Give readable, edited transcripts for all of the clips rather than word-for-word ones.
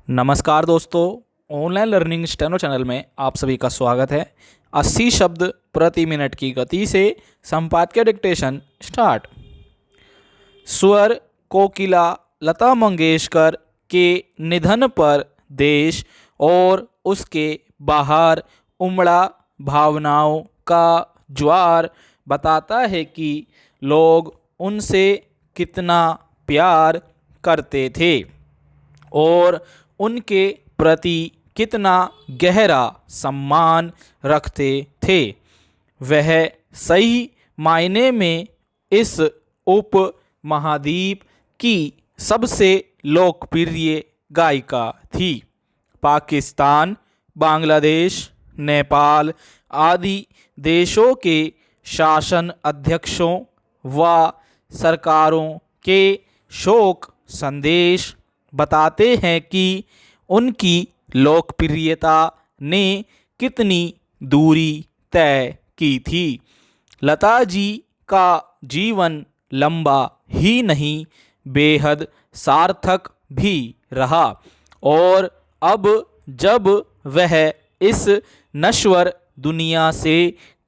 नमस्कार दोस्तों, online learning steno channel में आप सभी का स्वागत है। 80 शब्द प्रति मिनट की गति से संपादकीय डिक्टेशन स्टार्ट। स्वर कोकिला लता मंगेशकर के निधन पर देश और उसके बाहर उमड़ा भावनाओं का ज्वार बताता है कि लोग उनसे कितना प्यार करते थे और उनके प्रति कितना गहरा सम्मान रखते थे। वह सही मायने में इस उप महाद्वीप की सबसे लोकप्रिय गायिका थी। पाकिस्तान, बांग्लादेश, नेपाल आदि देशों के शासन अध्यक्षों व सरकारों के शोक संदेश बताते हैं कि उनकी लोकप्रियता ने कितनी दूरी तय की थी। लता जी का जीवन लंबा ही नहीं, बेहद सार्थक भी रहा और अब जब वह इस नश्वर दुनिया से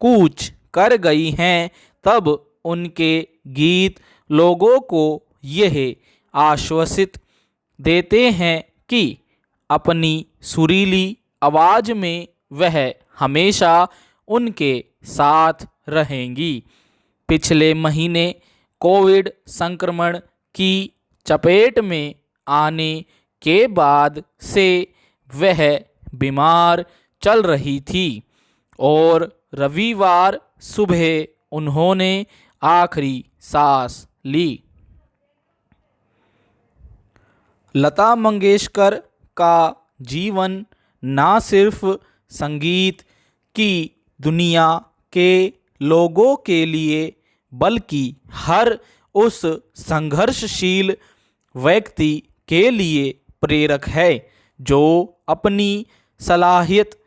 कूच कर गई हैं, तब उनके गीत लोगों को यह आश्वसित देते हैं कि अपनी सुरीली आवाज़ में वह हमेशा उनके साथ रहेंगी। पिछले महीने कोविड संक्रमण की चपेट में आने के बाद से वह बीमार चल रही थी और रविवार सुबह उन्होंने आखिरी सांस ली। लता मंगेशकर का जीवन ना सिर्फ संगीत की दुनिया के लोगों के लिए बल्कि हर उस संघर्षशील व्यक्ति के लिए प्रेरक है जो अपनी सलाहियत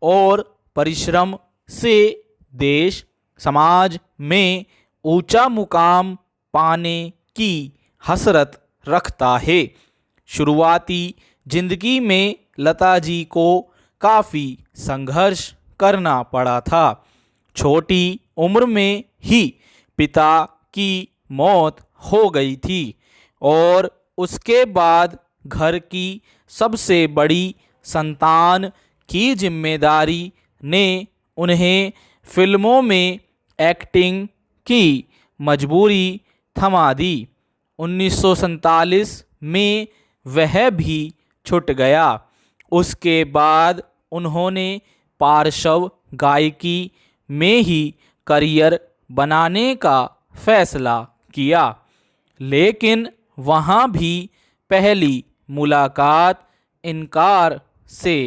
और परिश्रम से देश समाज में ऊंचा मुकाम पाने की हसरत रखता है। शुरुआती जिंदगी में लता जी को काफ़ी संघर्ष करना पड़ा था। छोटी उम्र में ही पिता की मौत हो गई थी और उसके बाद घर की सबसे बड़ी संतान की जिम्मेदारी ने उन्हें फिल्मों में एक्टिंग की मजबूरी थमा दी। 1947 में वह भी छूट गया। उसके बाद उन्होंने पार्श्व गायकी में ही करियर बनाने का फैसला किया, लेकिन वहाँ भी पहली मुलाकात इनकार से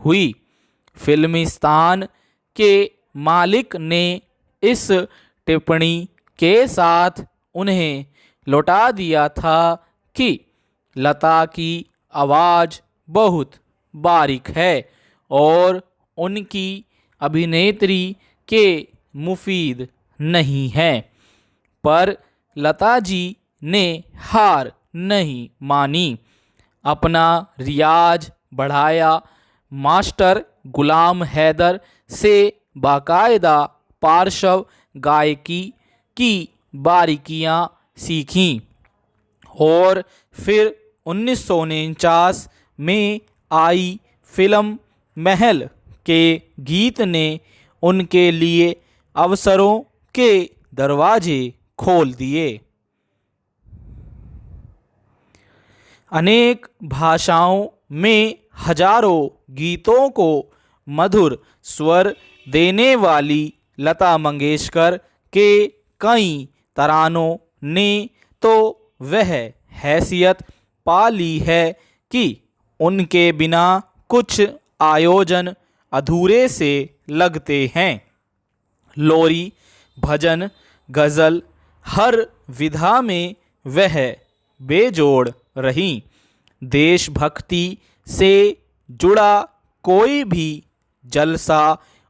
हुई। फिल्मिस्तान के मालिक ने इस टिप्पणी के साथ उन्हें लौटा दिया था कि लता की आवाज़ बहुत बारीक है और उनकी अभिनेत्री के मुफीद नहीं है, पर लता जी ने हार नहीं मानी। अपना रियाज बढ़ाया, मास्टर गुलाम हैदर से बाकायदा पार्श्व गायकी की बारीकियां सीखीं और फिर 1949 में आई फिल्म महल के गीत ने उनके लिए अवसरों के दरवाजे खोल दिए। अनेक भाषाओं में हजारों गीतों को मधुर स्वर देने वाली लता मंगेशकर के कई तरानों ने तो वह हैसियत पा ली है कि उनके बिना कुछ आयोजन अधूरे से लगते हैं। लोरी, भजन, गज़ल, हर विधा में वह बेजोड़ रहीं। देशभक्ति से जुड़ा कोई भी जलसा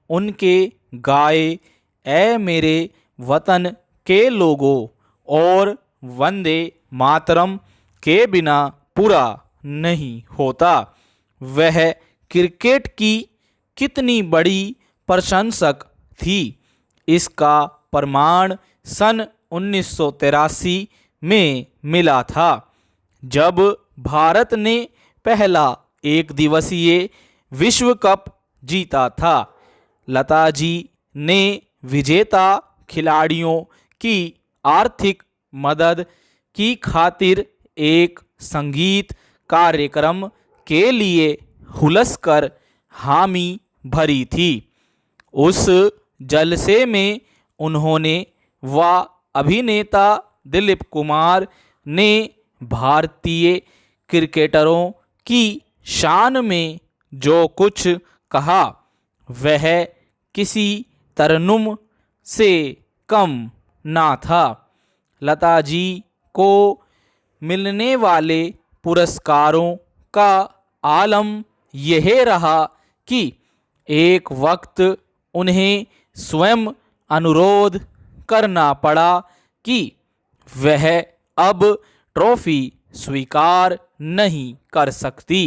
उनके गाए ऐ मेरे वतन के लोगों और वंदे मातरम के बिना पूरा नहीं होता। वह क्रिकेट की कितनी बड़ी प्रशंसक थी, इसका प्रमाण सन 1983 में मिला था, जब भारत ने पहला एक दिवसीय विश्व कप जीता था। लता जी ने विजेता खिलाड़ियों की आर्थिक मदद की खातिर एक संगीत कार्यक्रम के लिए हुलसकर हामी भरी थी। उस जलसे में उन्होंने व अभिनेता दिलीप कुमार ने भारतीय क्रिकेटरों की शान में जो कुछ कहा वह किसी तरन्नुम से कम ना था। लता जी को मिलने वाले पुरस्कारों का आलम यह रहा कि एक वक्त उन्हें स्वयं अनुरोध करना पड़ा कि वह अब ट्रॉफी स्वीकार नहीं कर सकती।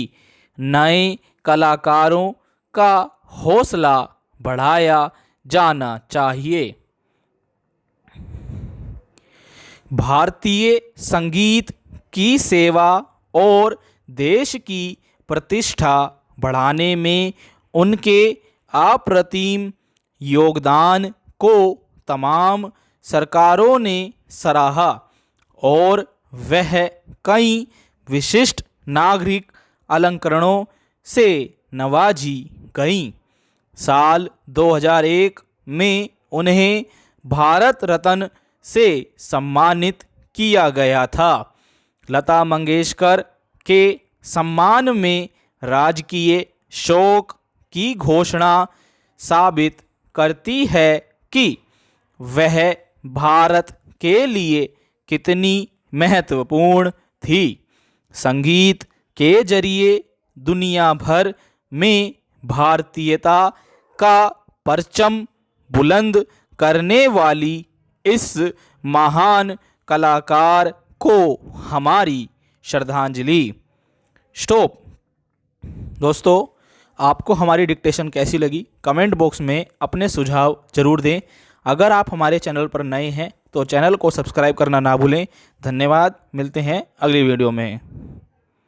नए कलाकारों का हौसला बढ़ाया जाना चाहिए। भारतीय संगीत की सेवा और देश की प्रतिष्ठा बढ़ाने में उनके अप्रतिम योगदान को तमाम सरकारों ने सराहा और वह कई विशिष्ट नागरिक अलंकरणों से नवाजी गईं। साल 2001 में उन्हें भारत रत्न से सम्मानित किया गया था। लता मंगेशकर के सम्मान में राजकीय शोक की घोषणा साबित करती है कि वह भारत के लिए कितनी महत्वपूर्ण थी। संगीत के जरिए दुनिया भर में भारतीयता का परचम बुलंद करने वाली इस महान कलाकार को हमारी श्रद्धांजलि। स्टॉप। दोस्तों, आपको हमारी डिक्टेशन कैसी लगी कमेंट बॉक्स में अपने सुझाव जरूर दें। अगर आप हमारे चैनल पर नए हैं तो चैनल को सब्सक्राइब करना ना भूलें। धन्यवाद। मिलते हैं अगली वीडियो में।